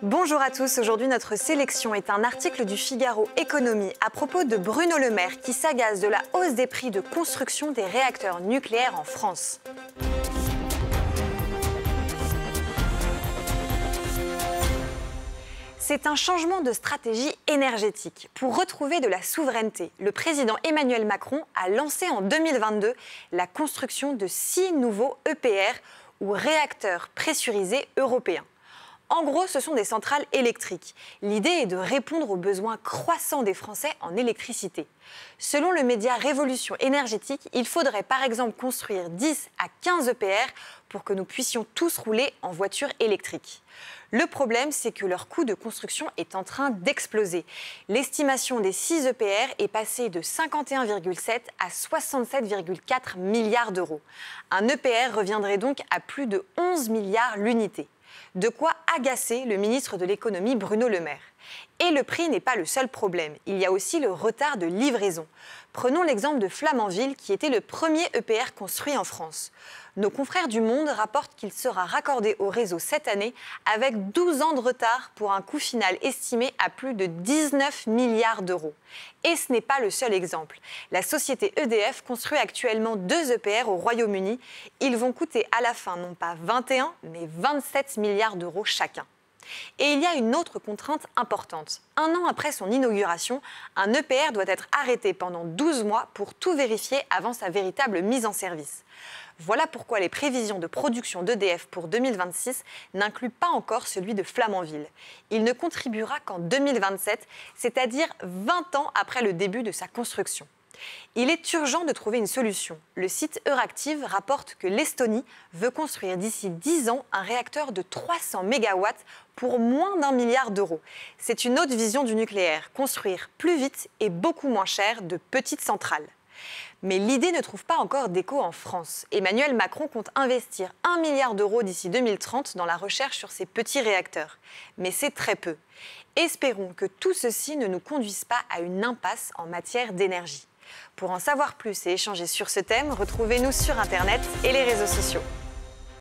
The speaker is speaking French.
Bonjour à tous, aujourd'hui notre sélection est un article du Figaro Économie à propos de Bruno Le Maire qui s'agace de la hausse des prix de construction des réacteurs nucléaires en France. C'est un changement de stratégie énergétique. Pour retrouver de la souveraineté, le président Emmanuel Macron a lancé en 2022 la construction de 6 nouveaux EPR ou réacteurs pressurisés européens. En gros, ce sont des centrales électriques. L'idée est de répondre aux besoins croissants des Français en électricité. Selon le média Révolution énergétique, il faudrait par exemple construire 10 à 15 EPR pour que nous puissions tous rouler en voiture électrique. Le problème, c'est que leur coût de construction est en train d'exploser. L'estimation des 6 EPR est passée de 51,7 à 67,4 milliards d'euros. Un EPR reviendrait donc à plus de 11 milliards l'unité. De quoi agacer le ministre de l'économie Bruno Le Maire. Et le prix n'est pas le seul problème, il y a aussi le retard de livraison. Prenons l'exemple de Flamanville qui était le premier EPR construit en France. Nos confrères du Monde rapportent qu'il sera raccordé au réseau cette année avec 12 ans de retard pour un coût final estimé à plus de 19 milliards d'euros. Et ce n'est pas le seul exemple. La société EDF construit actuellement 2 EPR au Royaume-Uni. Ils vont coûter à la fin non pas 21 mais 27 milliards d'euros chacun. Et il y a une autre contrainte importante. Un an après son inauguration, un EPR doit être arrêté pendant 12 mois pour tout vérifier avant sa véritable mise en service. Voilà pourquoi les prévisions de production d'EDF pour 2026 n'incluent pas encore celui de Flamanville. Il ne contribuera qu'en 2027, c'est-à-dire 20 ans après le début de sa construction. Il est urgent de trouver une solution. Le site Euractiv rapporte que l'Estonie veut construire d'ici 10 ans un réacteur de 300 MW pour moins d'1 milliard d'euros. C'est une autre vision du nucléaire, construire plus vite et beaucoup moins cher de petites centrales. Mais l'idée ne trouve pas encore d'écho en France. Emmanuel Macron compte investir 1 milliard d'euros d'ici 2030 dans la recherche sur ces petits réacteurs. Mais c'est très peu. Espérons que tout ceci ne nous conduise pas à une impasse en matière d'énergie. Pour en savoir plus et échanger sur ce thème, retrouvez-nous sur Internet et les réseaux sociaux.